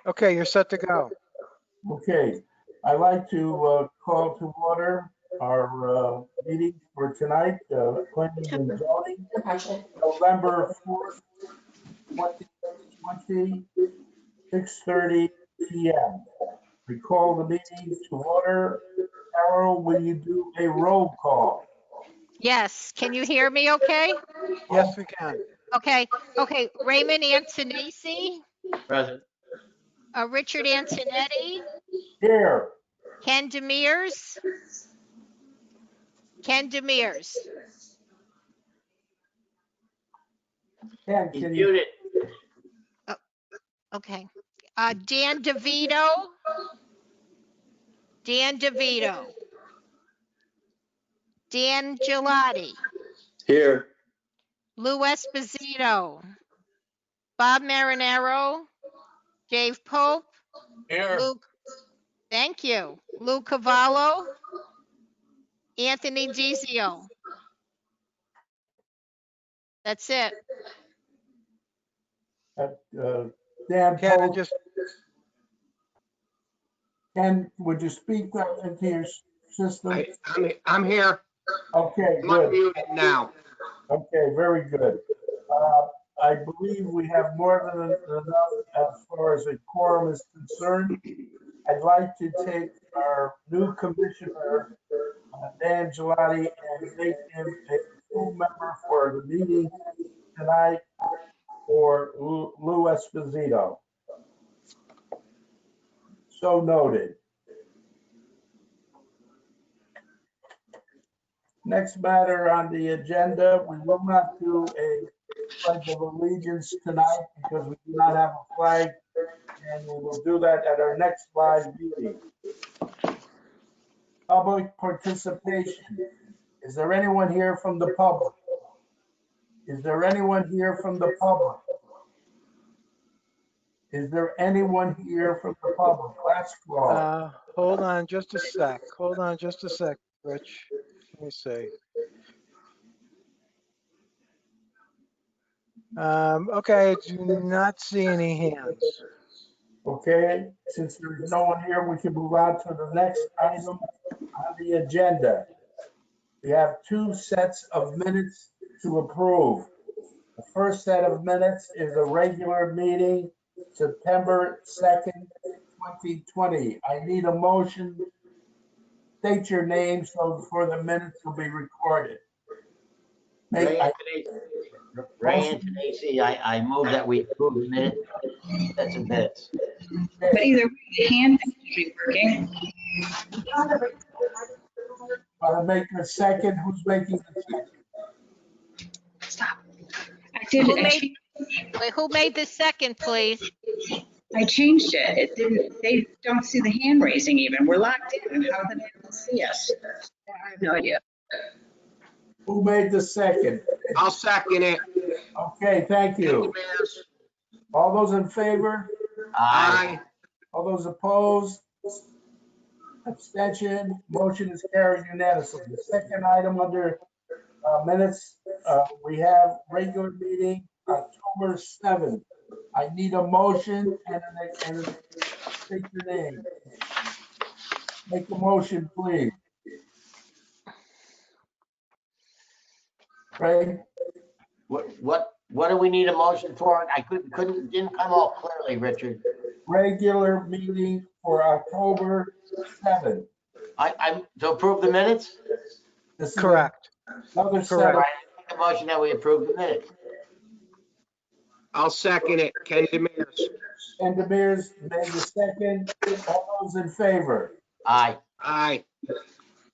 Okay, you're set to go. Okay, I'd like to call to order our meeting for tonight, planning and zoning, November 4th, 2020, 6:30 PM. We call the meeting to order. Carol, will you do a roll call? Yes, can you hear me okay? Yes, we can. Okay, Raymond Antonacci, Present. Richard Antonetti, Here. Ken Demers. Ken, He's can you? muted. Okay. Dan DeVito. Dan Gelati. Here. Lou Esposito. Bob Marinero. Dave Pope. Here. Luke. Thank you. Lou Cavallo. Anthony Dizio. That's it. Dan Ken, I Pope. just, Ken, would you speak into your system? I'm here. Okay, I'm good. unmuted now. Okay, very good. I believe we have more than enough as far as a quorum is concerned. I'd like to take our new commissioner, Dan Gelati, and make him a full member for the meeting tonight for Lou Esposito. So noted. Next matter on the agenda, we will not do a pledge of allegiance tonight because we do not have a flag, and we will do that at our next live meeting. Public participation. Is there anyone here from the public? Is there anyone here from the public? Is there anyone here from the public? Last call. hold on just a sec. Hold on just a sec, Rich. Let me see. Okay, I do not see any hands. Okay, since there is no one here, we can move on to the next item on the agenda. We have two sets of minutes to approve. The first set of minutes is a regular meeting, September 2nd, 2020. I need a motion. State your name so for the minutes will be recorded. Ray Antonacci, I move that we approve the minute. That's a minutes. But either way, the hand should be working. Want to make a second? Who's making the second? Stop. Who made the second, please? I changed it. It didn't, they don't see the hand raising even. We're locked in. How are they able to see us? I have no idea. Who made the second? I'll second it. Okay, thank you. All those in favor? Aye. All those opposed? Abstention? Motion is carried unanimously. The second item under minutes, we have regular meeting October 7th. I need a motion and state your name. Make a motion, please. Craig? What do we need a motion for? I didn't come out clearly, Richard. Regular meeting for October 7th. I'm to approve the minutes? This is Correct. Another set Correct. of, I make a motion that we approve the minutes. I'll second it. Ken Demers. and the Bears made the second. All those in favor? Aye. Aye.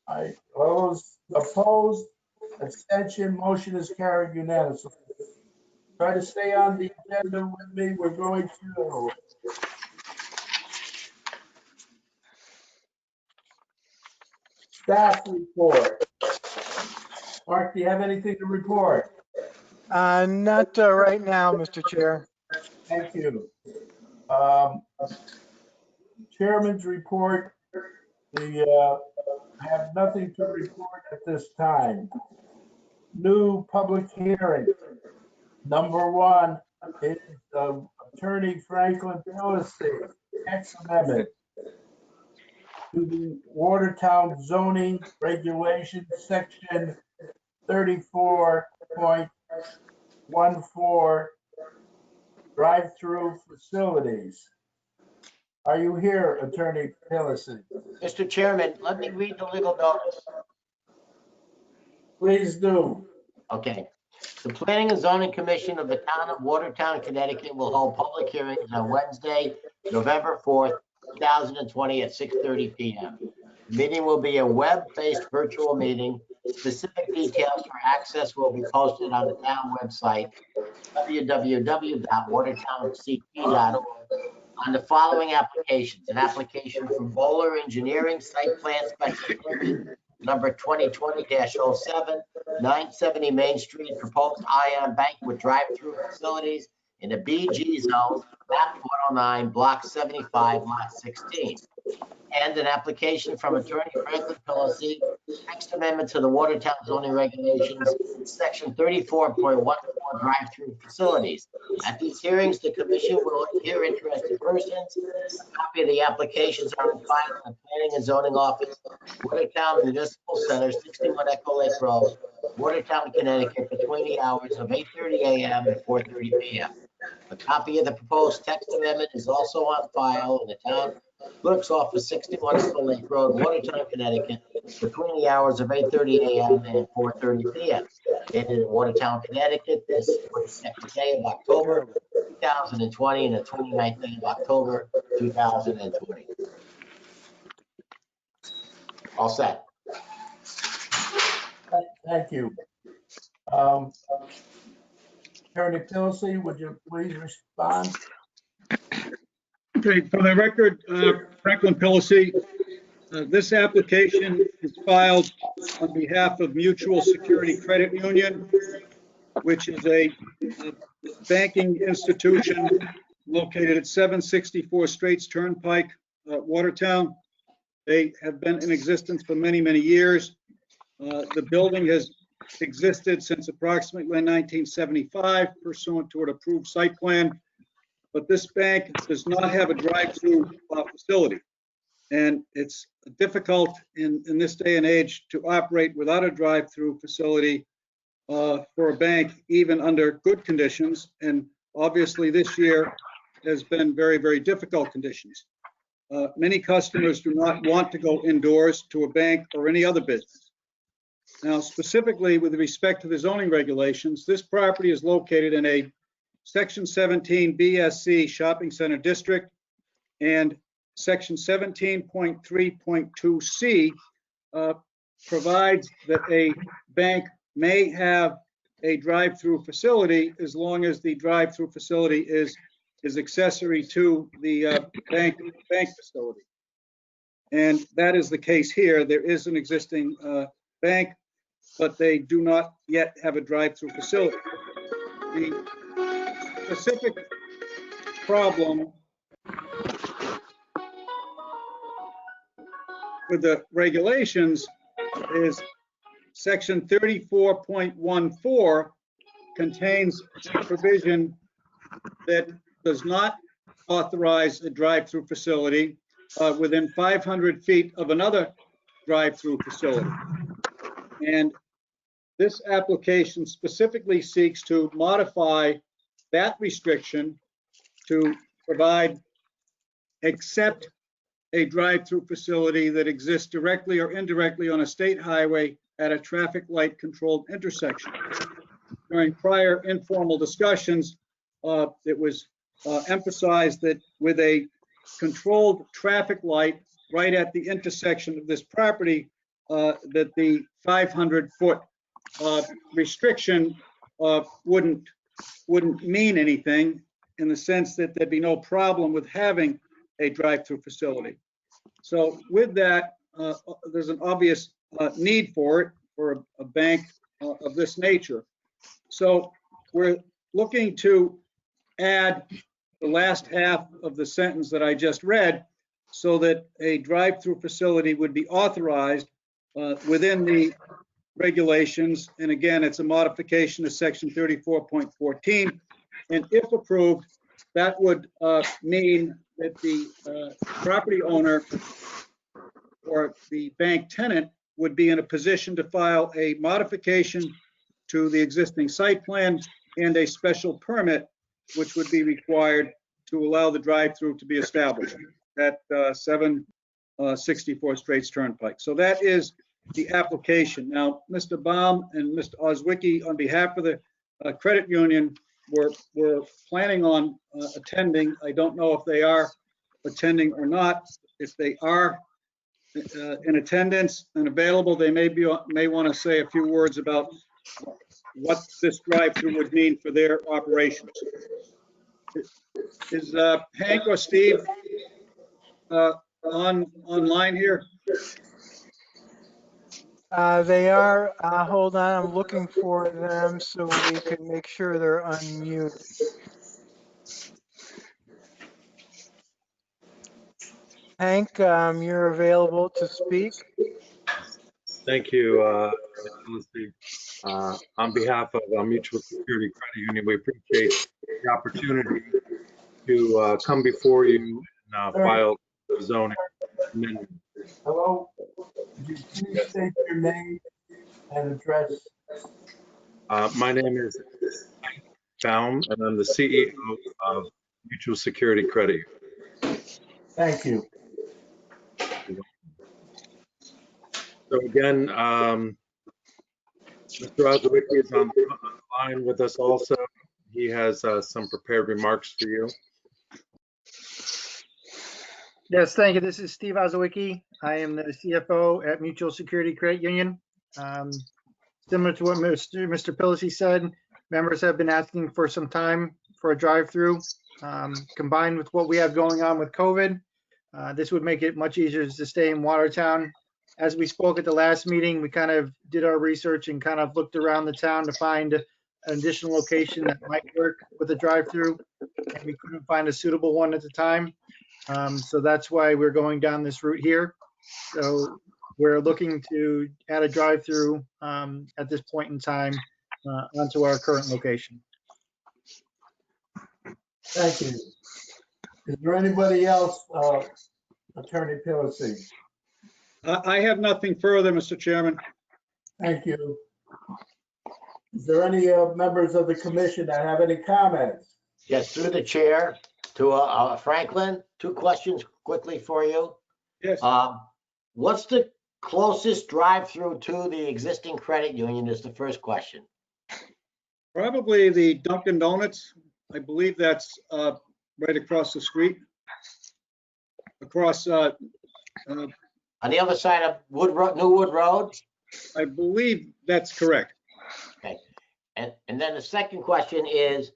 Aye. All those opposed? Abstention, motion is carried unanimously. Try to stay on the agenda with me. We're going to staff report. Mark, do you have anything to report? Not right now, Mr. Chair. Thank you. Chairman's report. I have nothing to report at this time. New public hearing. Number one is Attorney Franklin Pilisi, text amendment to the Watertown zoning regulations, section 34.14, drive-through facilities. Are you here, Attorney Pilisi? Mr. Chairman, let me read the legal notice. Please do. Okay. The Planning and Zoning Commission of the Town of Watertown, Connecticut will hold public hearings on Wednesday, November 4th, 2020 at 6:30 PM. The meeting will be a web-based virtual meeting. Specific details for access will be posted on the town website, www.watertowncp.org. On the following applications: an application from Bowler Engineering Site Plan Special Permit number 2020-07, 970 Main Street, proposed ion bank with drive-through facilities in the BG zone, map 109, block 75, lot 16. And an application from Attorney Franklin Pilisi, text amendment to the Watertown zoning regulations, section 34.14, drive-through facilities. At these hearings, the commission will hear interested persons. A copy of the applications are on file in the Planning and Zoning Office, Watertown Municipal Center, 61 Echo Lake Road, Watertown, Connecticut, between the hours of 8:30 a.m. and 4:30 p.m. A copy of the proposed text amendment is also on file in the town clerk's office, 61 Echo Lake Road, Watertown, Connecticut, between the hours of 8:30 a.m. and 4:30 p.m. Dated in Watertown, Connecticut, this 22nd day of October 2020 and the 29th day of October 2020. All set. Thank you. Attorney Pilisi, would you please respond? Okay, for the record, Franklin Pilisi, this application is filed on behalf of Mutual Security Credit Union, which is a banking institution located at 764 Straits Turnpike, Watertown. They have been in existence for many, many years. The building has existed since approximately 1975 pursuant to an approved site plan. But this bank does not have a drive-through facility. And it's difficult in this day and age to operate without a drive-through facility for a bank, even under good conditions. And obviously this year has been very, very difficult conditions. Many customers do not want to go indoors to a bank or any other business. Now, specifically with respect to the zoning regulations, this property is located in a Section 17 BSC Shopping Center District, and Section 17.3.2C provides that a bank may have a drive-through facility as long as the drive-through facility is accessory to the bank facility. And that is the case here. There is an existing bank, but they do not yet have a drive-through facility. The specific problem with the regulations is section 34.14 contains a provision that does not authorize a drive-through facility within 500 feet of another drive-through facility. And this application specifically seeks to modify that restriction to provide except a drive-through facility that exists directly or indirectly on a state highway at a traffic light controlled intersection. During prior informal discussions, it was emphasized that with a controlled traffic light right at the intersection of this property, that the 500-foot restriction wouldn't mean anything, in the sense that there'd be no problem with having a drive-through facility. So with that, there's an obvious need for it for a bank of this nature. So we're looking to add the last half of the sentence that I just read so that a drive-through facility would be authorized within the regulations. And again, it's a modification of section 34.14. And if approved, that would mean that the property owner or the bank tenant would be in a position to file a modification to the existing site plan and a special permit, which would be required to allow the drive-through to be established at 764 Straits Turnpike. So that is the application. Now, Mr. Baum and Mr. Oswicki, on behalf of the credit union, were planning on attending. I don't know if they are attending or not. If they are in attendance and available, they may want to say a few words about what this drive-through would mean for their operations. Is Hank or Steve online here? They are, hold on, I'm looking for them so we can make sure they're unmuted. Hank, you're available to speak. Thank you, Mr. Lucy. On behalf of Mutual Security Credit Union, we appreciate the opportunity to come before you and file zoning amendment. Hello? Could you please state your name and address? My name is Baum, and I'm the CEO of Mutual Security Credit Union. Thank you. So again, Mr. Oswicki is on the line with us also. He has some prepared remarks for you. Yes, thank you. This is Steve Oswicki. I am the CFO at Mutual Security Credit Union. Similar to what Mr. Pilisi said, members have been asking for some time for a drive-through. Combined with what we have going on with COVID, this would make it much easier to stay in Watertown. As we spoke at the last meeting, we kind of did our research and kind of looked around the town to find an additional location that might work with a drive-through, and we couldn't find a suitable one at the time. So that's why we're going down this route here. So we're looking to add a drive-through at this point in time onto our current location. Thank you. Is there anybody else, Attorney Pilisi? I have nothing further, Mr. Chairman. Thank you. Is there any members of the commission that have any comments? Yes, through the chair to Franklin, 2 questions quickly for you. Yes. What's the closest drive-through to the existing credit union is the first question. Probably the Dunkin' Donuts. I believe that's right across the street. Across, On the other side of New Wood Road? I believe that's correct. Okay. And then the second question is,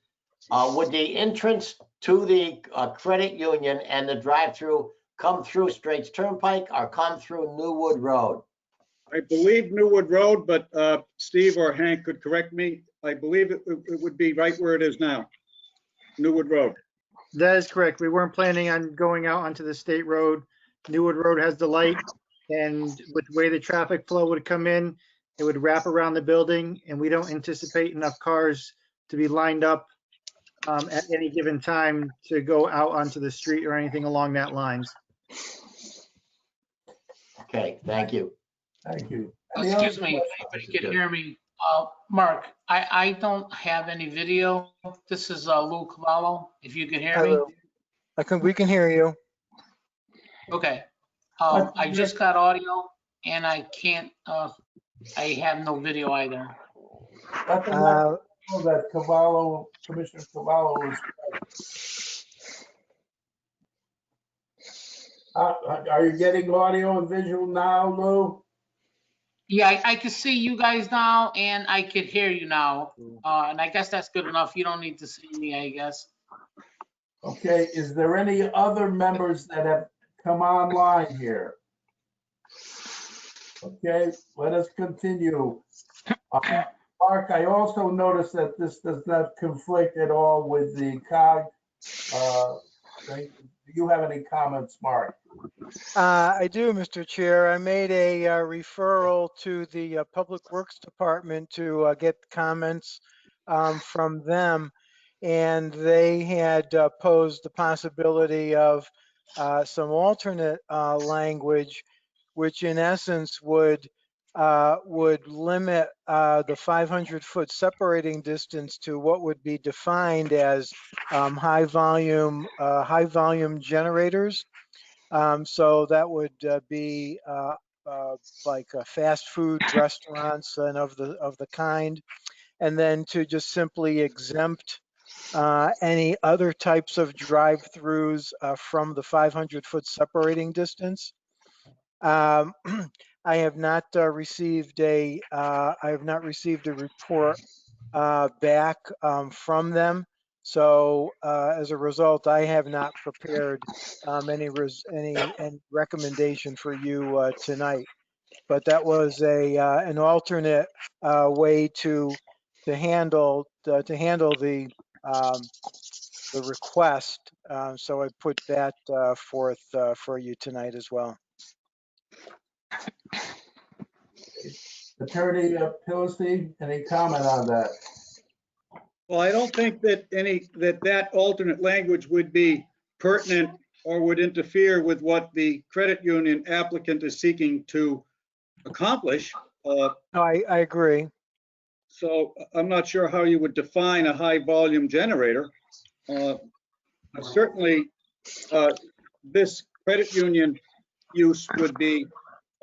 would the entrance to the credit union and the drive-through come through Straits Turnpike or come through New Wood Road? I believe New Wood Road, but Steve or Hank could correct me. I believe it would be right where it is now, New Wood Road. That is correct. We weren't planning on going out onto the state road. Newwood Road has the light, and with the way the traffic flow would come in, it would wrap around the building, and we don't anticipate enough cars to be lined up at any given time to go out onto the street or anything along that lines. Okay, thank you. Thank you. Excuse me, if you can hear me. Mark, I don't have any video. This is Lou Cavallo, if you can hear me. Hello. We can hear you. Okay. I just got audio and I can't, I have no video either. Let the record show that Cavallo, Commissioner Cavallo is. Are you getting audio and visual now, Lou? Yeah, I can see you guys now and I can hear you now. And I guess that's good enough. You don't need to see me, I guess. Okay, is there any other members that have come online here? Okay, let us continue. Mark, I also noticed that this does not conflict at all with the COG thing. Do you have any comments, Mark? I do, Mr. Chair. I made a referral to the Public Works Department to get comments from them. and they had posed the possibility of some alternate language, which in essence would limit the 500-foot separating distance to what would be defined as high volume generators. So that would be like fast food restaurants and of the kind, and then to just simply exempt any other types of drive-throughs from the 500-foot separating distance. I have not received a report back from them. So as a result, I have not prepared any recommendation for you tonight. But that was an alternate way to handle the request. So I put that forth for you tonight as well. Attorney Pilisi, any comment on that? Well, I don't think that that alternate language would be pertinent or would interfere with what the credit union applicant is seeking to accomplish. No, I agree. So I'm not sure how you would define a high volume generator. Certainly, this credit union use would be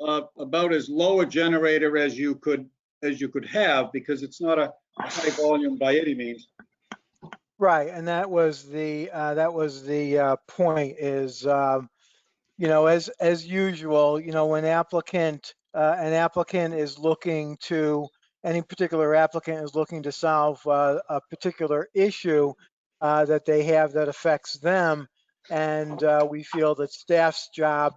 about as low a generator as you could have, because it's not a high volume by any means. Right, and that was the point is, you know, as usual, you know, when an applicant is looking to, any particular applicant is looking to solve a particular issue that they have that affects them, and we feel that staff's job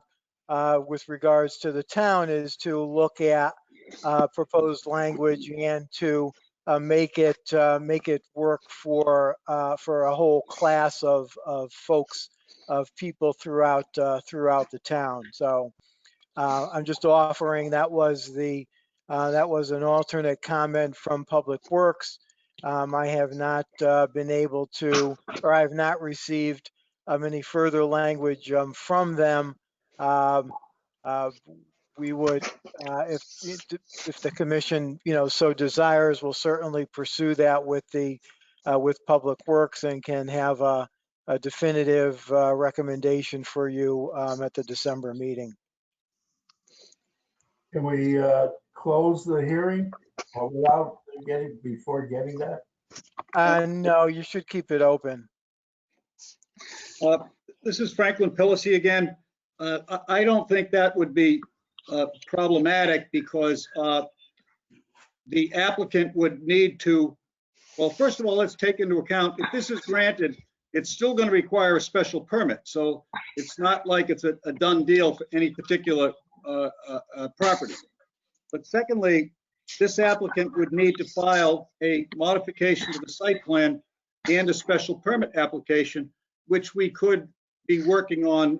with regards to the town is to look at proposed language and to make it work for a whole class of folks, of people throughout the town. So I'm just offering that was an alternate comment from Public Works. I have not been able to, or I have not received any further language from them. We would, if the commission, you know, so desires, will certainly pursue that with Public Works and can have a definitive recommendation for you at the December meeting. Can we close the hearing or before getting that? No, you should keep it open. This is Franklin Pilisi again. I don't think that would be problematic, because the applicant would need to, well, first of all, let's take into account, if this is granted, it's still going to require a special permit. So it's not like it's a done deal for any particular property. But secondly, this applicant would need to file a modification to the site plan and a special permit application, which we could be working on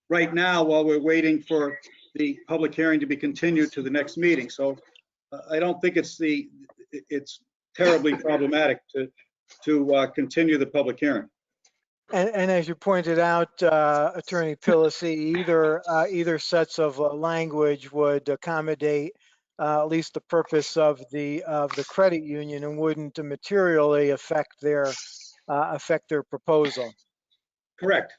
right now while we're waiting for the public hearing to be continued to the next meeting. So I don't think it's terribly problematic to continue the public hearing. And as you pointed out, Attorney Pilisi, either sets of language would accommodate at least the purpose of the credit union and wouldn't materially affect their proposal. Correct.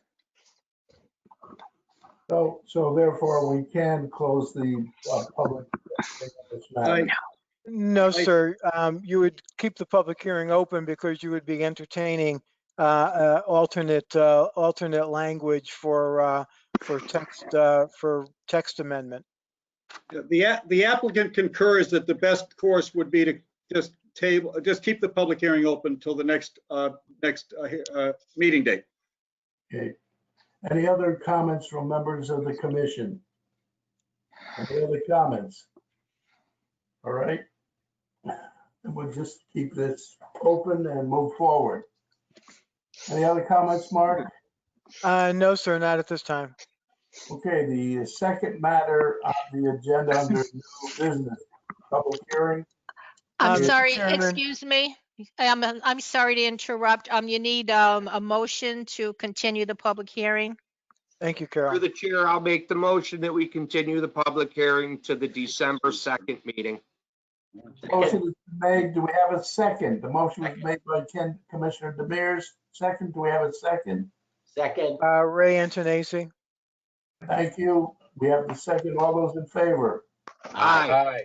So therefore, we can close the public hearing. No, sir. You would keep the public hearing open because you would be entertaining alternate language for text amendment. The applicant concurs that the best course would be to just keep the public hearing open until the next meeting date. Okay. Any other comments from members of the commission? Any other comments? All right. And we'll just keep this open and move forward. Any other comments, Mark? No, sir, not at this time. Okay, the second matter on the agenda under new business, public hearing. I'm Mr. sorry, Chairman. excuse me. I'm sorry to interrupt. You need a motion to continue the public hearing. Thank you, Through Carol. the chair, I'll make the motion that we continue the public hearing to the December 2nd meeting. Motion is made. Do we have a second? The motion was made by Commissioner Demers. Second, do we have a second? Second, Ray Antonacci. Thank you. We have the second. All those in favor? Aye.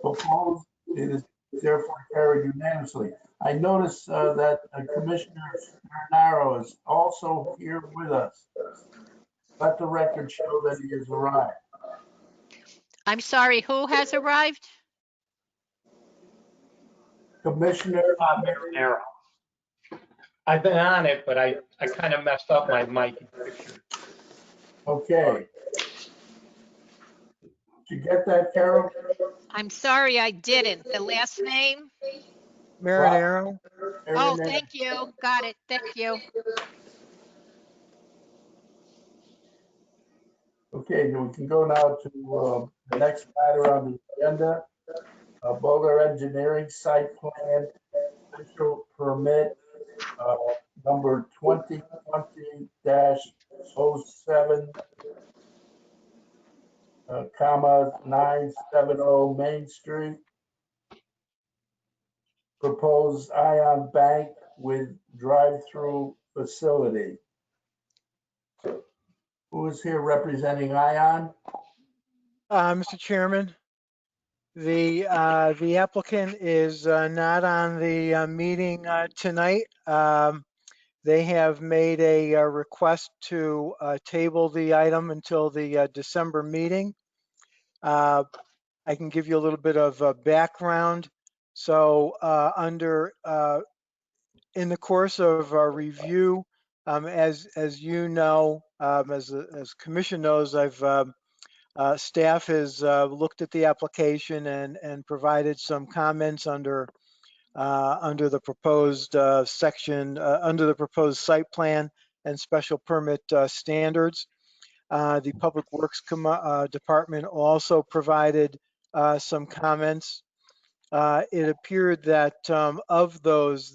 Opposed? It is therefore carried unanimously. I notice that Commissioner Marinaro is also here with us. Let the record show that he has arrived. I'm sorry, who has arrived? Commissioner Marinaro. I've been on it, but I kind of messed up my mic picture. Okay. Did you get that, Carol? I'm sorry, I didn't. The last name? Marinaro. Oh, thank you. Got it. Thank you. Okay, we can go now to the next matter on the agenda. Boulder Engineering Site Plan Special Permit number 2020-07, comma 970 Main Street. Proposed Ion Bank with drive-through facility. Who is here representing Ion? Mr. Chairman, the applicant is not on the meeting tonight. They have made a request to table the item until the December meeting. I can give you a little bit of background. So in the course of review, as you know, as commission knows, staff has looked at the application and provided some comments under the proposed section, under the proposed site plan and special permit standards. The Public Works Department also provided some comments. It appeared that of those,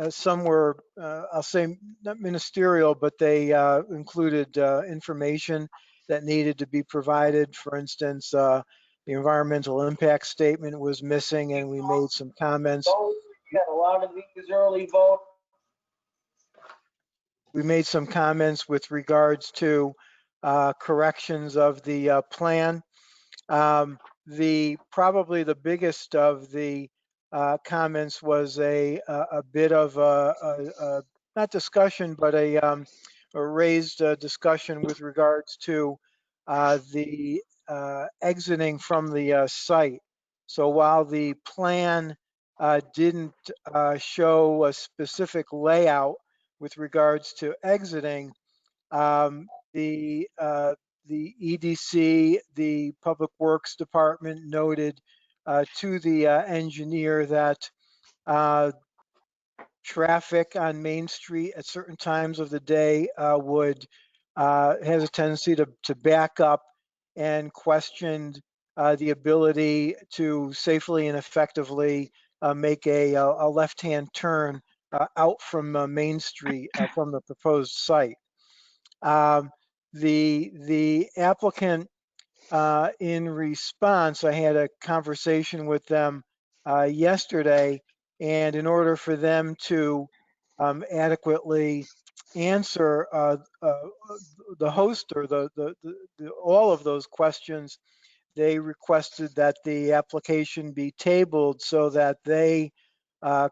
some were, I'll say, not ministerial, but they included information that needed to be provided. For instance, the environmental impact statement was missing, and we made some comments. Got a lot of these early vote. We made some comments with regards to corrections of the plan. Probably the biggest of the comments was a bit of a not discussion, but a raised discussion with regards to the exiting from the site. So while the plan didn't show a specific layout with regards to exiting, the EDC, the Public Works Department, noted to the engineer that traffic on Main Street at certain times of the day has a tendency to back up, and questioned the ability to safely and effectively make a left-hand turn out from Main Street from the proposed site. The applicant, in response, I had a conversation with them yesterday, and in order for them to adequately answer the host or all of those questions, they requested that the application be tabled so that they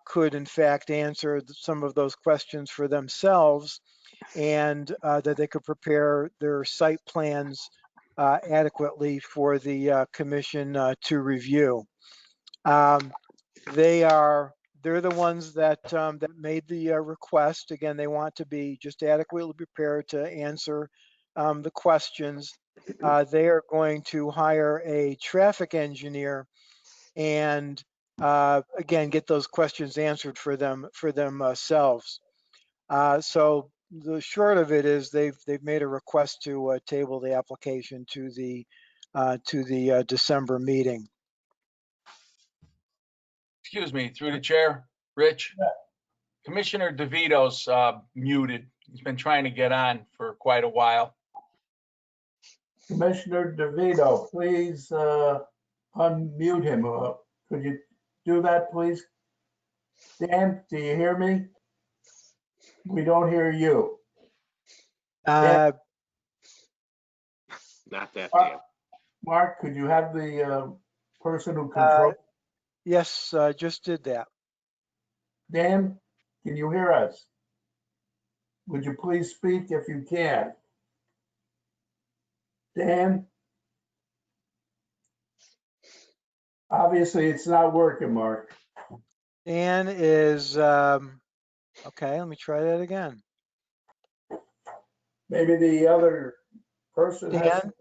could in fact answer some of those questions for themselves, and that they could prepare their site plans adequately for the commission to review. They're the ones that made the request. Again, they want to be just adequately prepared to answer the questions. They are going to hire a traffic engineer and again get those questions answered for themselves. So the short of it is they've made a request to table the application to the December meeting. excuse me, through the chair, Rich. Yeah. Commissioner DeVito's muted. He's been trying to get on for quite a while. Commissioner DeVito, please unmute him. Could you do that, please? Dan, do you hear me? We don't hear you. Not that damn. Mark, could you have the person who controls? Yes, just did that. Dan, can you hear us? Would you please speak if you can? Dan? Obviously, it's not working, Mark. Dan is, okay, let me try that again. Maybe the other person has. Dan?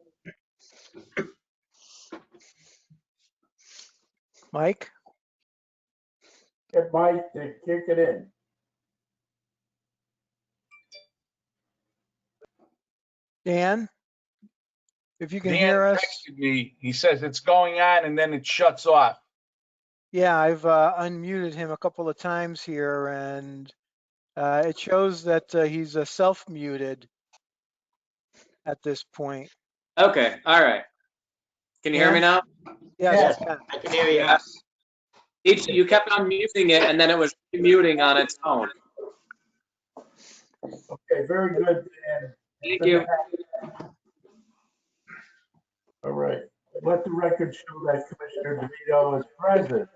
Mike? Get Mike to kick it in. Dan? If you can Dan hear us? texted me. He says it's going on and then it shuts off. Yeah, I've unmuted him a couple of times here, and it shows that he's self-muted at this point. Okay, all right. Can you hear me now? Yes, Yes. I can hear you. Yes. You kept on muting it and then it was muting on its own. Okay, very good, Dan. Thank you. All right. Let the record show that Commissioner DeVito is present.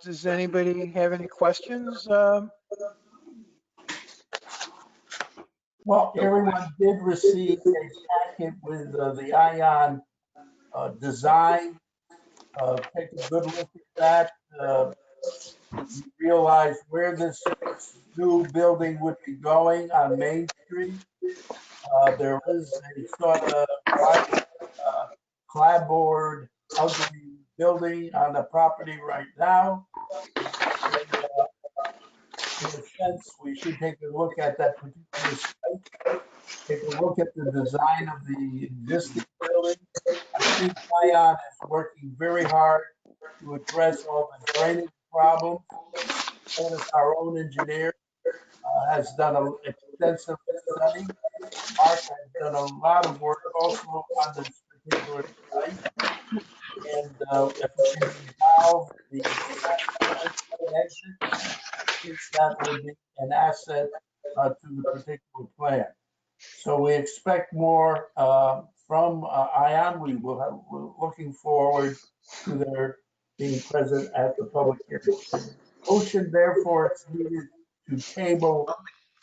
Does anybody have any questions? Well, everyone did receive a packet with the ION design. Take a good look at that. Realize where this new building would be going on Main Street. There is a sort of clapboard, ugly building on the property right now. And, in a sense, we should take a look at that particular site. Take a look at the design of the existing building. I think ION is working very hard to address all the drainage problems. And our own engineer has done an extensive study. Mark has done a lot of work also on this particular site. And if we can resolve the exit, that would be an asset to the particular plan. So we expect more from ION. We're looking forward to their being present at the public hearing. Motion, therefore, is needed to table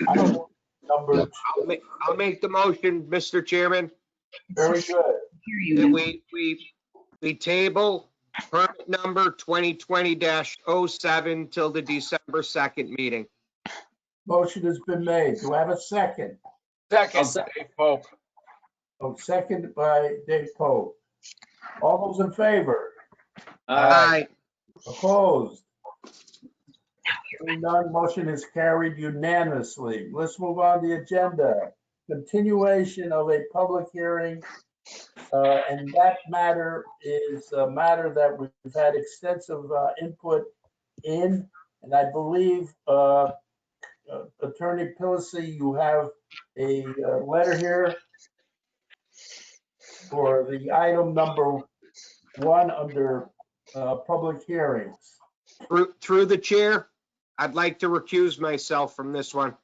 item number two. I'll make the motion, Mr. Chairman. Very good. Hear you That now. we table permit number 2020-07 till the December 2nd meeting. Motion has been made. Do I have a second? Second, Dave Pope. Oh, second by Dave Pope. All those in favor? Aye. Opposed? Hearing none, motion is carried unanimously. Let's move on to the agenda. Continuation of a public hearing. And that matter is a matter that we've had extensive input in. And I believe, Attorney Pillacy, you have a letter here for the item number 1 under public hearings. Through the chair, I'd like to recuse myself from this one.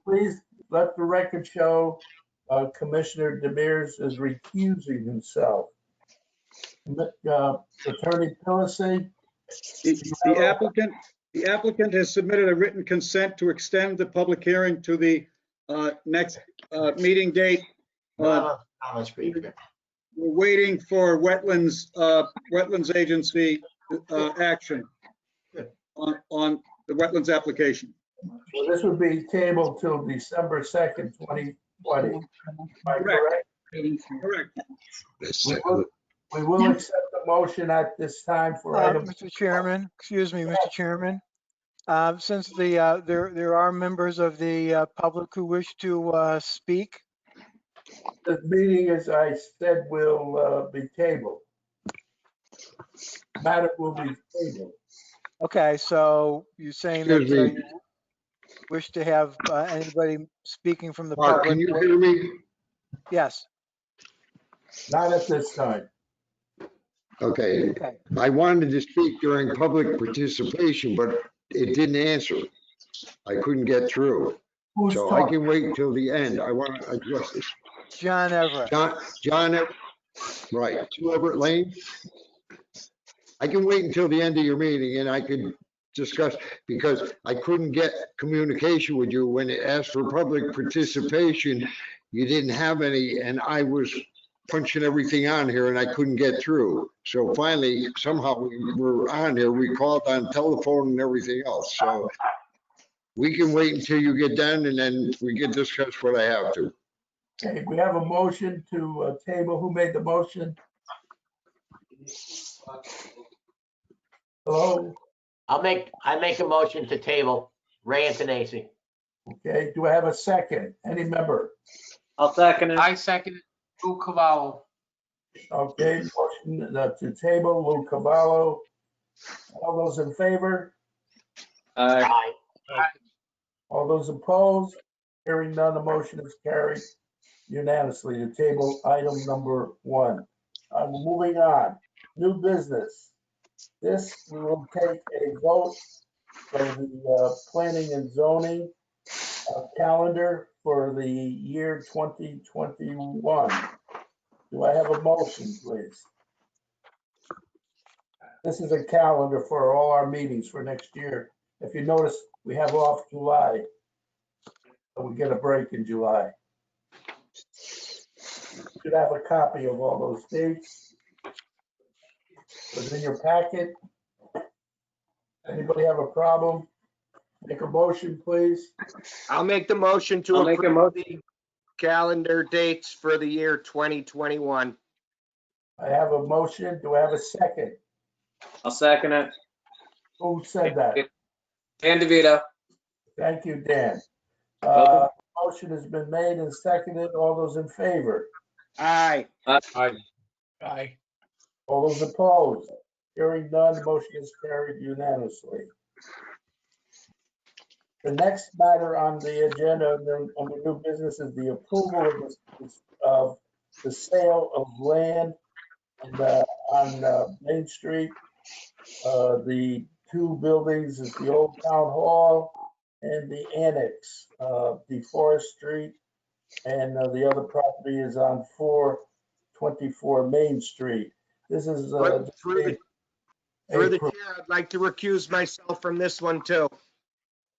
Please let the record show Commissioner Demers is recusing himself. Attorney Pillacy? The applicant has submitted a written consent to extend the public hearing to the next meeting date. Comments for you. We're waiting for wetlands agency action on the wetlands application. Well, this would be tabled till December 2nd, 2020. Am I correct? Correct. We will accept the motion at this time for item. Mr. Chairman, excuse me, Mr. Chairman. Since there are members of the public who wish to speak, The meeting, as I said, will be tabled. matter will be tabled. Okay, so you're saying that Excuse me. you wish to have anybody speaking from the Mark, public? can you hear me? Yes, Not at this time. Okay. okay. I wanted to speak during public participation, but it didn't answer. I couldn't get through. Who's So I talking? can wait until the end. I want to address this. John Everett. John, right, 2 Everett Lane. I can wait until the end of your meeting and I could discuss, because I couldn't get communication with you when it asked for public participation. You didn't have any, and I was punching everything on here and I couldn't get through. So finally, somehow we were on here. We called on telephone and everything else. So we can wait until you get done and then we can discuss what I have to. Okay, we have a motion to table. Who made the motion? Hello? I make a motion to table. Ray Antonacci. Okay, do I have a second? Any member? I'll second it. I second it. Lou Cavallo. Okay, motion to table, Lou Cavallo. All those in favor? Aye. All those opposed? Hearing none, the motion is carried unanimously to table item number 1. Moving on, new business. This, we will take a vote for the planning and zoning calendar for the year 2021. Do I have a motion, please? This is a calendar for all our meetings for next year. If you notice, we have off July. We get a break in July. You should have a copy of all those dates. It's in your packet. Anybody have a problem? Make a motion, please. I'll make the motion to I'll make a approve motion. the calendar dates for the year 2021. I have a motion. Do I have a second? I'll second it. Who said that? Dan DeVito. Thank you, Dan. Welcome. Motion has been made and seconded. All those in favor? Aye. Aye. All those opposed? Hearing none, the motion is carried unanimously. The next matter on the agenda under new business is the approval of the sale of land on Main Street. The 2 buildings is the old town hall and the annex, DeForest Street. And the other property is on 424 Main Street. This is Through the chair, I'd like to recuse myself from this one too.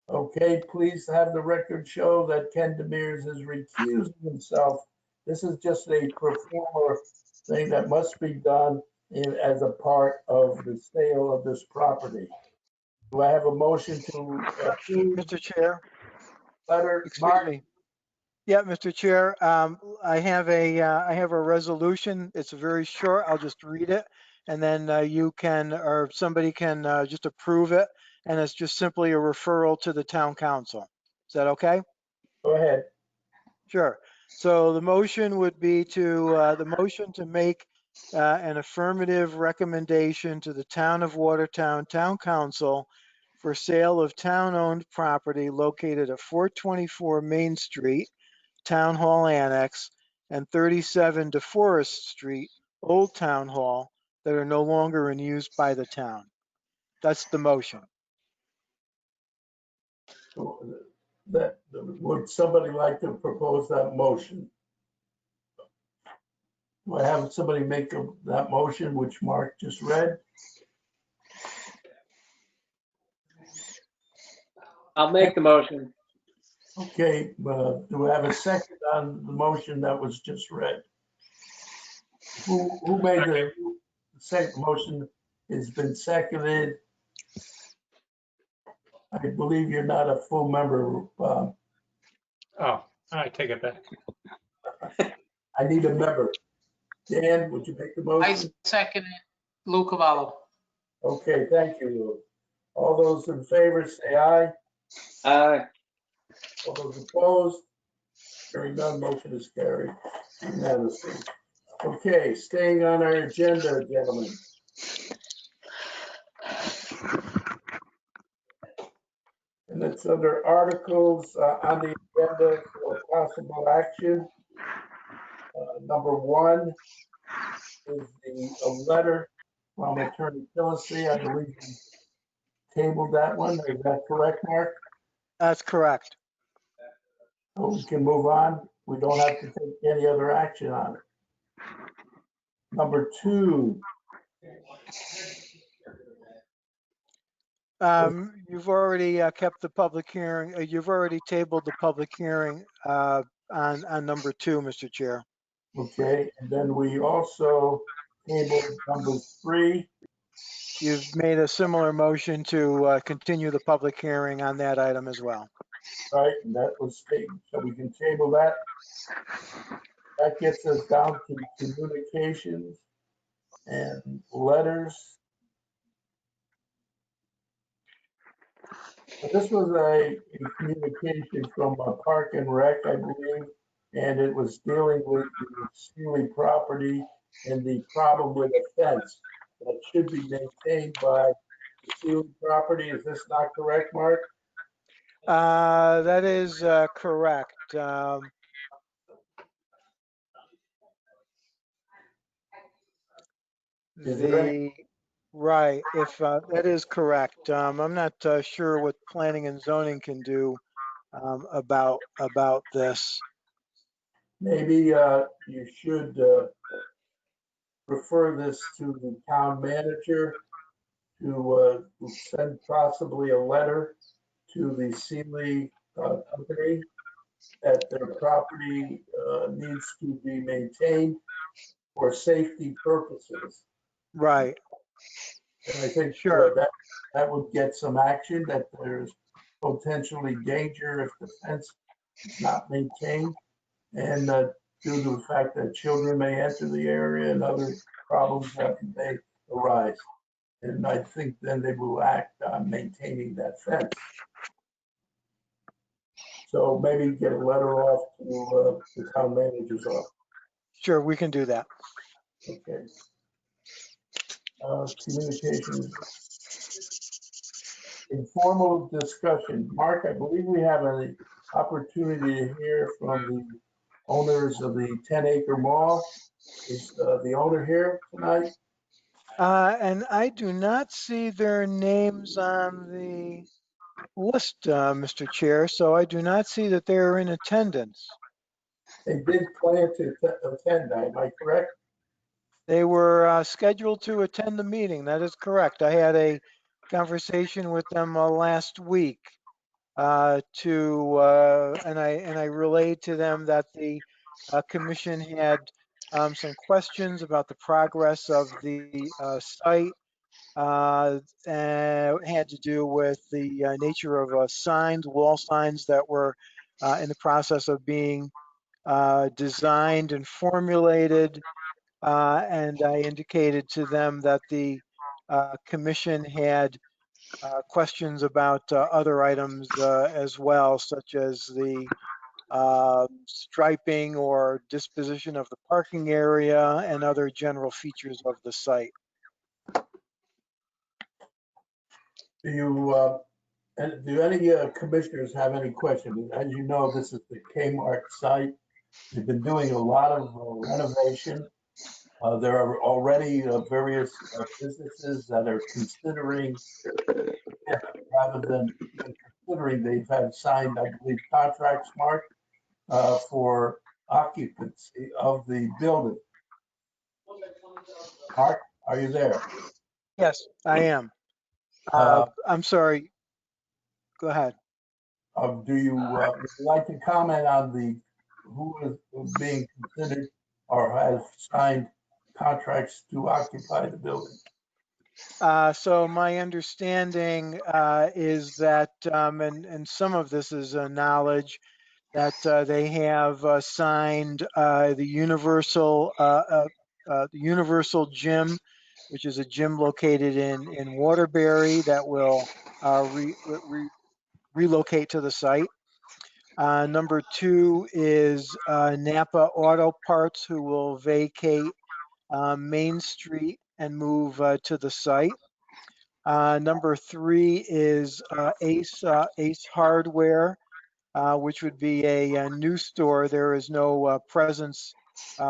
okay. Please have the record show that Ken Demers is recusing himself. This is just a performer thing that must be done as a part of the sale of this property. Do I have a motion to approve? Mr. Chair, Letter, excuse Mark? me. Yeah, Mr. Chair, I have a resolution. It's very short. I'll just read it. And then you can, or somebody can just approve it. And it's just simply a referral to the town council. Is that okay? Go ahead. Sure. So the motion would be to make an affirmative recommendation to the Town of Watertown Town Council for sale of town-owned property located at 424 Main Street, Town Hall Annex, and 37 DeForest Street, Old Town Hall, that are no longer in use by the town. That's the motion. Would somebody like to propose that motion? Do I have somebody make that motion, which Mark just read? I'll make the motion. Okay, do I have a second on the motion that was just read? Who made the second motion? Has been seconded. I believe you're not a full member. Oh, I take it back. I need a member. Dan, would you make the I motion? second it. Lou Cavallo. Okay, thank you, Lou. All those in favor, say aye. Aye. All those opposed? Hearing none, motion is carried unanimously. Okay, staying on our agenda, gentlemen. And it's under articles on the agenda for possible action. Number one is a letter from Attorney Phillipsy. I believe we tabled that one. Is that correct, Mark? That's correct. So we can move on. We don't have to take any other action on it. Number two, You've already kept the public hearing, you've already tabled the public hearing on number 2, Mr. Chair. okay, and then we also tabled number three. You've made a similar motion to continue the public hearing on that item as well. Right, and that was tabled, so we can table that. That gets us down to communications and letters. So this was a communication from Park and Rec, I believe, and it was dealing with the Sealy property and the problem with a fence that should be maintained by the Sealy property. Is this not correct, Mark? That is correct. Is there any- Right, if that is correct. I'm not sure what planning and zoning can do about this. Maybe you should refer this to the town manager to send possibly a letter to the Sealy company that their property needs to be maintained for safety purposes. Right. And I think Sure. that would get some action, that there's potentially danger if the fence is not maintained. And due to the fact that children may enter the area and other problems that may arise. And I think then they will act on maintaining that fence. So maybe get a letter off to the town manager's office. Sure, we can do that. Okay. Communications. Informal discussion. Mark, I believe we have an opportunity to hear from the owners of the 10-acre mall. Is the owner here tonight? And I do not see their names on the list, Mr. Chair, so I do not see that they're in attendance. They did plan to attend, am I correct? They were scheduled to attend the meeting. That is correct. I had a conversation with them last week and I relayed to them that the commission had some questions about the progress of the site. And had to do with the nature of signs, wall signs that were in the process of being designed and formulated. And I indicated to them that the commission had questions about other items as well, such as the striping or disposition of the parking area and other general features of the site. Do any commissioners have any questions? As you know, this is the Kmart site. They've been doing a lot of renovation. There are already various businesses that are considering, rather than considering, they've had signed, I believe, contracts, Mark, for occupancy of the building. Mark, are you there? Yes, I am. I'm sorry. Go ahead. Do you would you like to comment on who is being considered or has signed contracts to occupy the building? So my understanding is that, and some of this is knowledge, that they have signed the Universal Gym, which is a gym located in Waterbury that will relocate to the site. Number 2 is Napa Auto Parts, who will vacate Main Street and move to the site. Number 3 is Ace Hardware, which would be a new store. There is no presence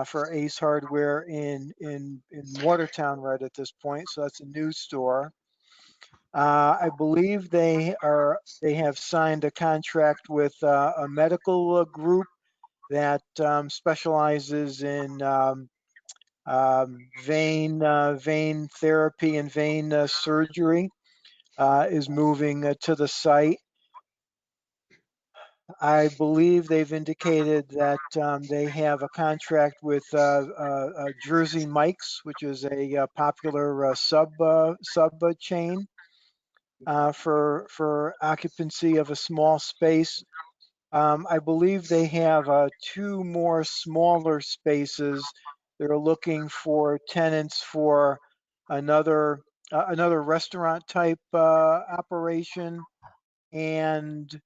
for Ace Hardware in Watertown right at this point, so that's a new store. I believe they have signed a contract with a medical group that specializes in vein therapy and vein surgery, is moving to the site. I believe they've indicated that they have a contract with Jersey Mike's, which is a popular sub chain for occupancy of a small space. I believe they have 2 more smaller spaces. They're looking for tenants for another restaurant type operation, and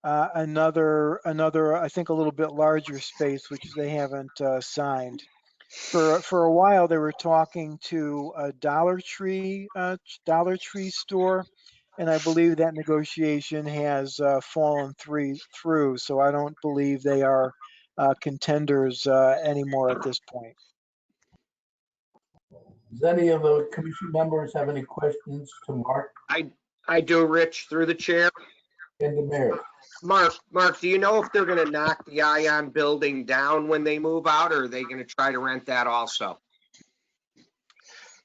another I think a little bit larger space, which they haven't signed. For a while, they were talking to a Dollar Tree store, and I believe that negotiation has fallen through. So I don't believe they are contenders anymore at this point. Does any of the commission members have any questions to Mark I do, Rich, through the chair. and the mayor? Mark, do you know if they're gonna knock the Ion building down when they move out, or are they gonna try to rent that also?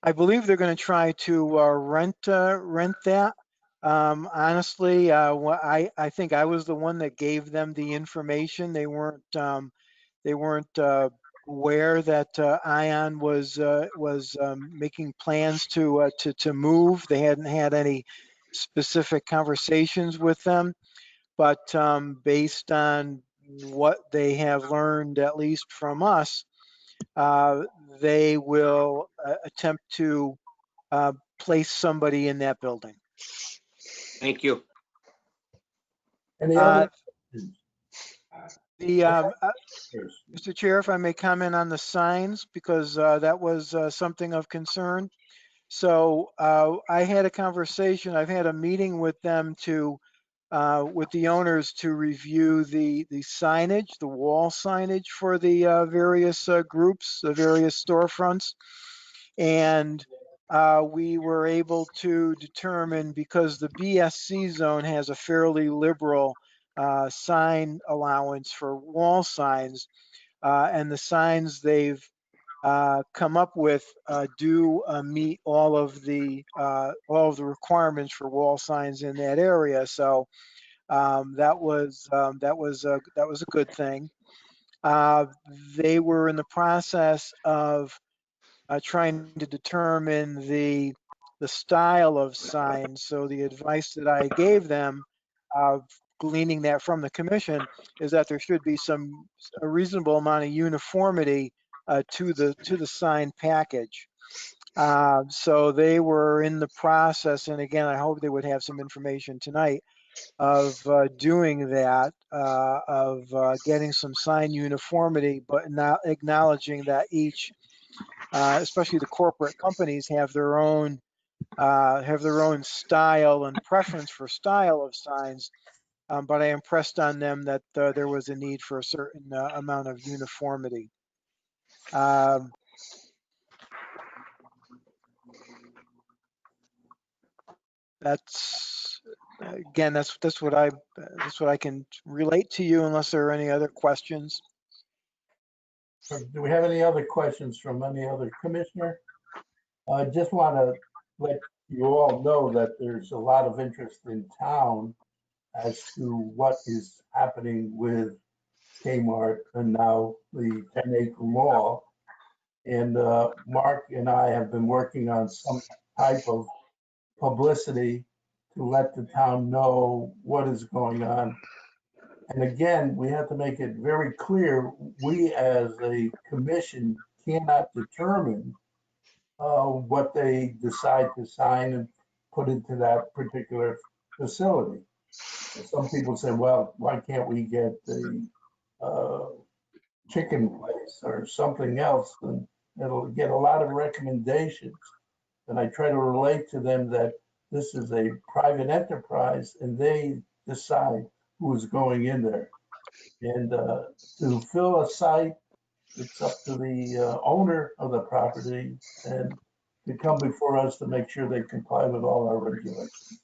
I believe they're going to try to rent that. Honestly, I think I was the one that gave them the information. They weren't aware that Ion was making plans to move. They hadn't had any specific conversations with them, but based on what they have learned, at least from us, they will attempt to place somebody in that building. Thank you. Any other questions? Mr. Chair, if I may comment on the signs, because that was something of concern. So I had a conversation, I've had a meeting with them with the owners to review the signage, the wall signage for the various groups, the various storefronts. And we were able to determine, because the BSC zone has a fairly liberal sign allowance for wall signs, and the signs they've come up with do meet all of the requirements for wall signs in that area. So that was a good thing. They were in the process of trying to determine the style of signs. So the advice that I gave them, gleaning that from the commission, is that there should be a reasonable amount of uniformity to the sign package. So they were in the process, and again, I hope they would have some information tonight, of doing that, of getting some sign uniformity, but not acknowledging that each, especially the corporate companies, have their own style and preference for style of signs. But I impressed on them that there was a need for a certain amount of uniformity. That's what I can relate to you, unless there are any other questions. Do we have any other questions from any other commissioner? I just want to let you all know that there's a lot of interest in town as to what is happening with Kmart and now the 10-acre mall. And Mark and I have been working on some type of publicity to let the town know what is going on. And again, we have to make it very clear, we as a commission cannot determine what they decide to sign and put into that particular facility. Some people say, well, why can't we get the chicken place or something else? And it'll get a lot of recommendations. And I try to relate to them that this is a private enterprise and they decide who's going in there. And to fill a site, it's up to the owner of the property and to come before us to make sure they comply with all our regulations.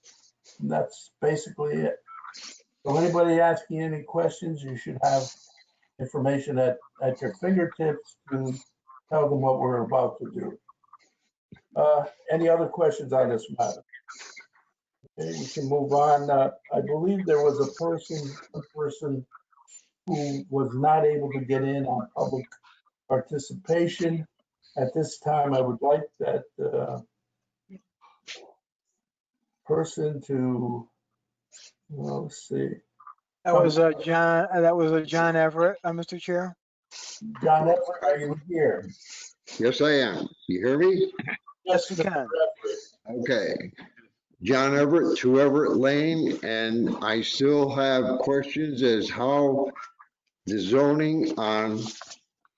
And that's basically it. So anybody asking any questions, you should have information at your fingertips to tell them what we're about to do. Any other questions on this matter? Okay, we can move on. I believe there was a person who was not able to get in on public participation. At this time, I would like that person to, well, let's see. That was John. That was John Everett, Mr. Chair. John Everett, are you here? Yes, I am. You hear me? Yes, we can. Okay. John Everett, 2 Everett Lane, and I still have questions as how the zoning on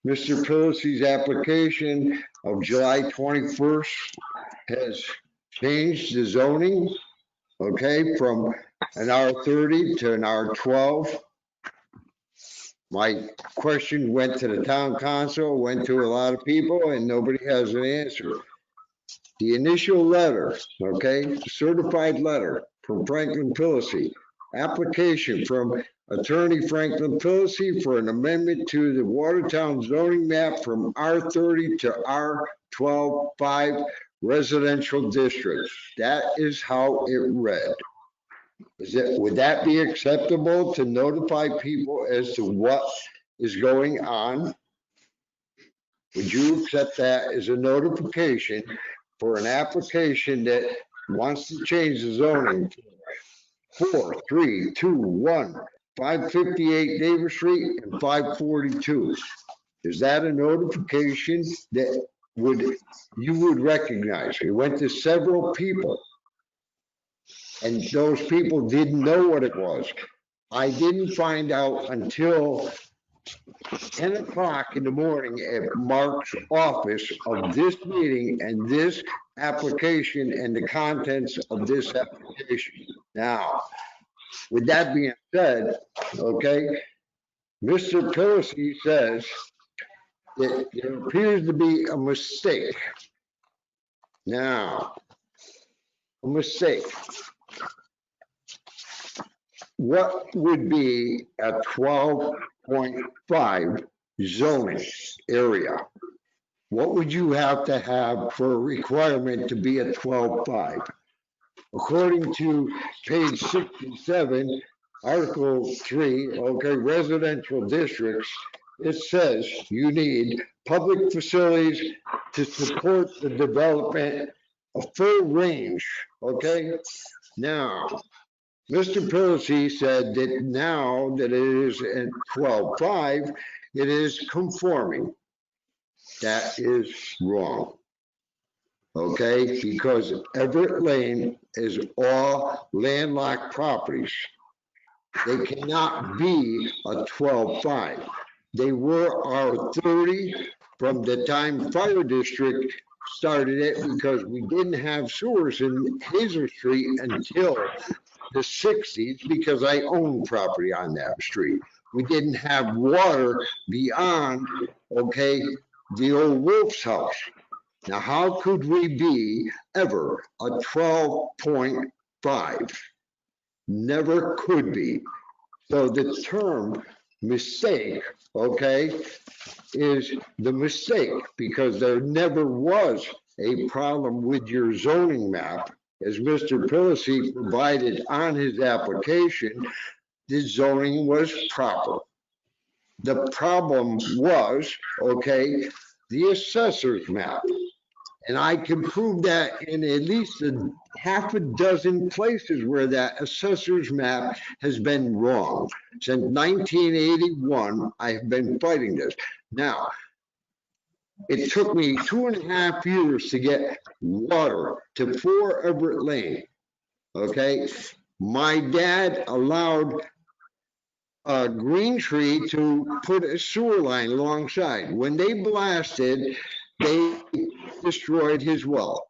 Mr. Pilisi's application of July 21st has changed the zoning, okay, from an R30 to an R12. My question went to the town council, went to a lot of people, and nobody has an answer. The initial letter, okay, certified letter from Franklin Pilisi, application from Attorney Franklin Pilisi for an amendment to the Watertown zoning map from R30 to R12-5 residential districts. That is how it read. Would that be acceptable to notify people as to what is going on? Would you accept that as a notification for an application that wants to change the zoning? 4321 558 Davis Street and 542. Is that a notification that you would recognize? It went to several people, and those people didn't know what it was. I didn't find out until 10 o'clock in the morning at Mark's office of this meeting and this application and the contents of this application. Now, with that being said, okay, Mr. Pilisi says that there appears to be a mistake. Now, a mistake. What would be a 12.5 zoning area? What would you have to have for a requirement to be a 12.5? According to page 67, Article 3, okay, residential districts, it says you need public facilities to support the development of full range, okay? Now, Mr. Pilisi said that now that it is at 12.5, it is conforming. That is wrong. Okay, because Everett Lane is all landlocked properties. They cannot be a 12.5. They were R30 from the time fire district started it, because we didn't have sewers in Hazel Street until the 60s, because I own property on that street. We didn't have water beyond, okay, the old Wolf's house. Now, how could we be ever a 12.5? Never could be. So the term mistake, okay, is the mistake, because there never was a problem with your zoning map. As Mr. Pilisi provided on his application, the zoning was proper. The problem was, okay, the assessor's map. And I can prove that in at least a half a dozen places where that assessor's map has been wrong. Since 1981, I have been fighting this. Now, it took me 2.5 years to get water to 4 Everett Lane, okay? My dad allowed Green Tree to put a sewer line alongside. When they blasted, they destroyed his well.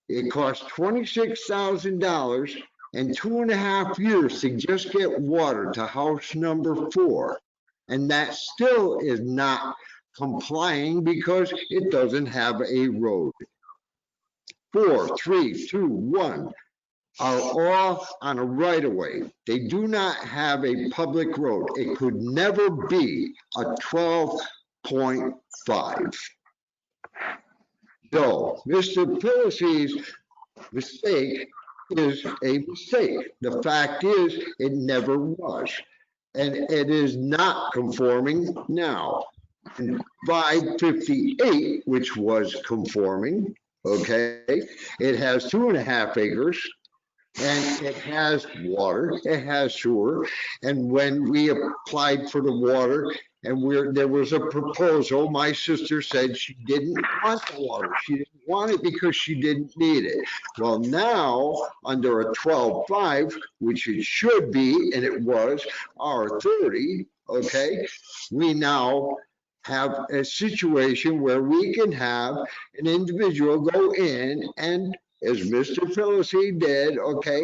It costs $26,000 and 2.5 years to just get water to house number 4. And that still is not complying because it doesn't have a road. 4, 3, 2, 1 are all on a right of way. They do not have a public road. It could never be a 12.5. So Mr. Pelosi's mistake is a mistake. The fact is, it never was. And it is not conforming now. And 558, which was conforming, okay, it has 2.5 acres. And it has water, it has sewer. And when we applied for the water and there was a proposal, my sister said she didn't want the water. She didn't want it because she didn't need it. Well, now under a 12.5, which it should be, and it was R30, okay, we now have a situation where we can have an individual go in and, as Mr. Pelosi did, okay,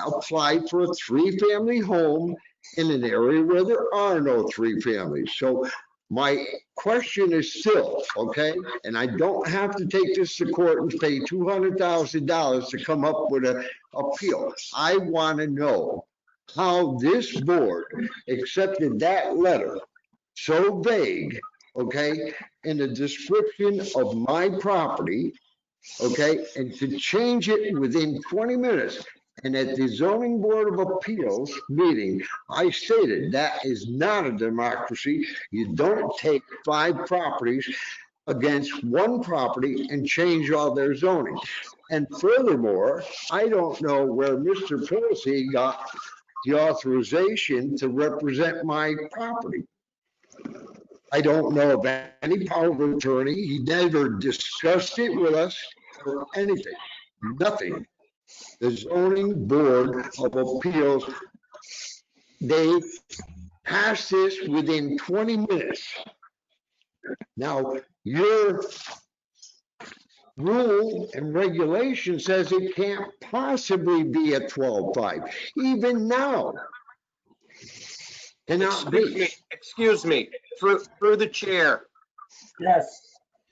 apply for a 3-family home in an area where there are no 3 families. So my question is still, okay, and I don't have to take this to court and pay $200,000 to come up with an appeal. I want to know how this board accepted that letter so vague, okay, in the description of my property, okay, and to change it within 20 minutes. And at the Zoning Board of Appeals meeting, I stated that is not a democracy. You don't take 5 properties against 1 property and change all their zoning. And furthermore, I don't know where Mr. Pelosi got the authorization to represent my property. I don't know of any power of attorney. He never discussed it with us or anything, nothing. The Zoning Board of Appeals, they passed this within 20 minutes. Now, your rule and regulation says it can't possibly be a 12.5, even now. Cannot be. Excuse me, through the chair. Yes.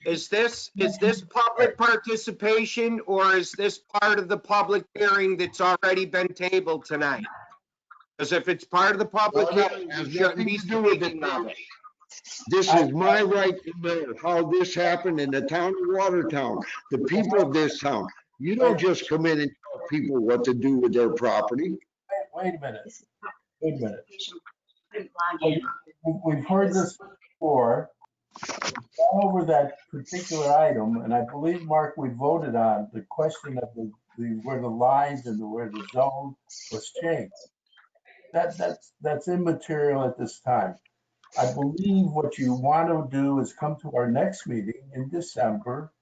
Is this public participation or is this part of the public hearing that's already been tabled tonight? Because if it's part of the public hearing, you shouldn't be speaking of it. This is my right to know how this happened in the town of Watertown, the people of this town. You don't just come in and tell people what to do with their property. Wait a minute. Wait a minute. We've heard this before. We've gone over that particular item, and I believe, Mark, we voted on the question of where the lines and where the zone was changed. That's immaterial at this time. I believe what you want to do is come to our next meeting in December,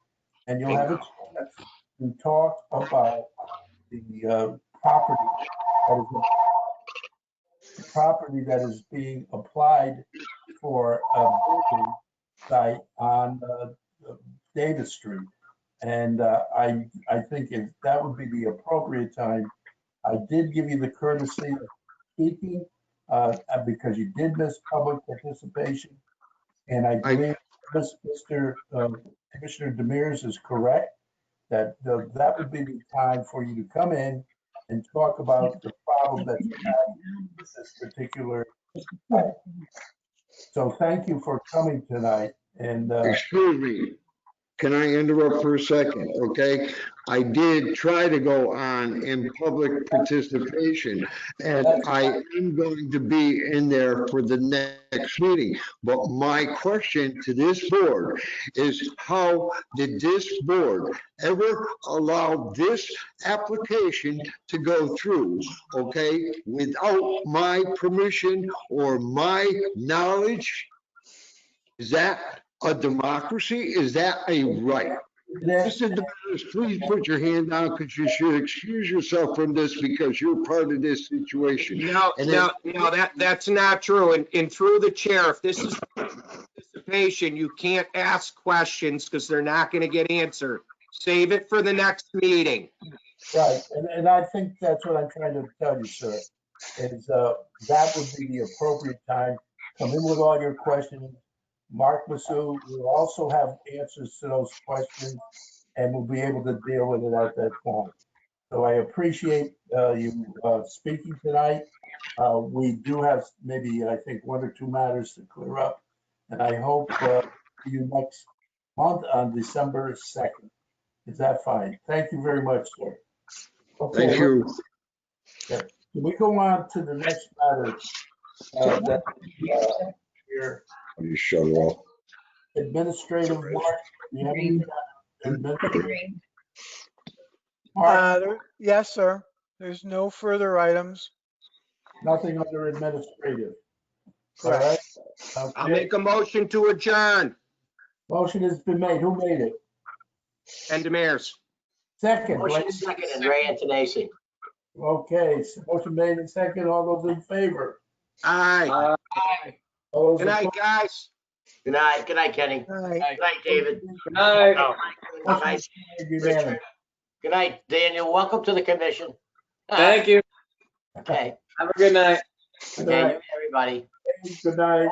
and you'll have a chance to talk about the property that is being applied for a building site on Davis Street. And I think if that would be the appropriate time. I did give you the courtesy of speaking because you did miss public participation. And I believe Commissioner Demers is correct that that would be the time for you to come in and talk about the problem that you have with this particular site. So thank you for coming tonight. And excuse me, can I interrupt for a second? Okay, I did try to go on in public participation, and I am going to be in there for the next meeting. But my question to this board is, how did this board ever allow this application to go through, okay, without my permission or my knowledge? Is that a democracy? Is that a right? Mr. Demers, please put your hand down because you should excuse yourself from this because you're part of this situation. No, that's not true. And through the chair, if this is participation, you can't ask questions because they're not going to get answered. Save it for the next meeting. Right, and I think that's what I'm trying to tell you, sir, is that would be the appropriate time. Come in with all your questions. Mark Massou will also have answers to those questions, and we'll be able to deal with it at that point. So I appreciate you speaking tonight. We do have maybe, I think, one or two matters to clear up, and I hope see you next month on December 2nd. Is that fine? Thank you very much, sir. Okay, Thank you. Can we go on to the next matter? That here, You shut it off. administrative work. Do you have anything on administrative? Mark, Yes, sir. There's no further items. nothing under administrative. All Correct. right. I'll Okay. make a motion to adjourn. Motion has been made. Who made it? And Demers. Second. Motion second and Ray Antonacci. Okay, so motion made and second. All those in favor? Aye. All those Good night, opposed? guys. Good night, Kenny. All right. Good night, David. Good night. Good night, Unanimous. Good night, Daniel. Welcome to the commission. Thank you. Okay, Have a good night. okay, everybody. Good night.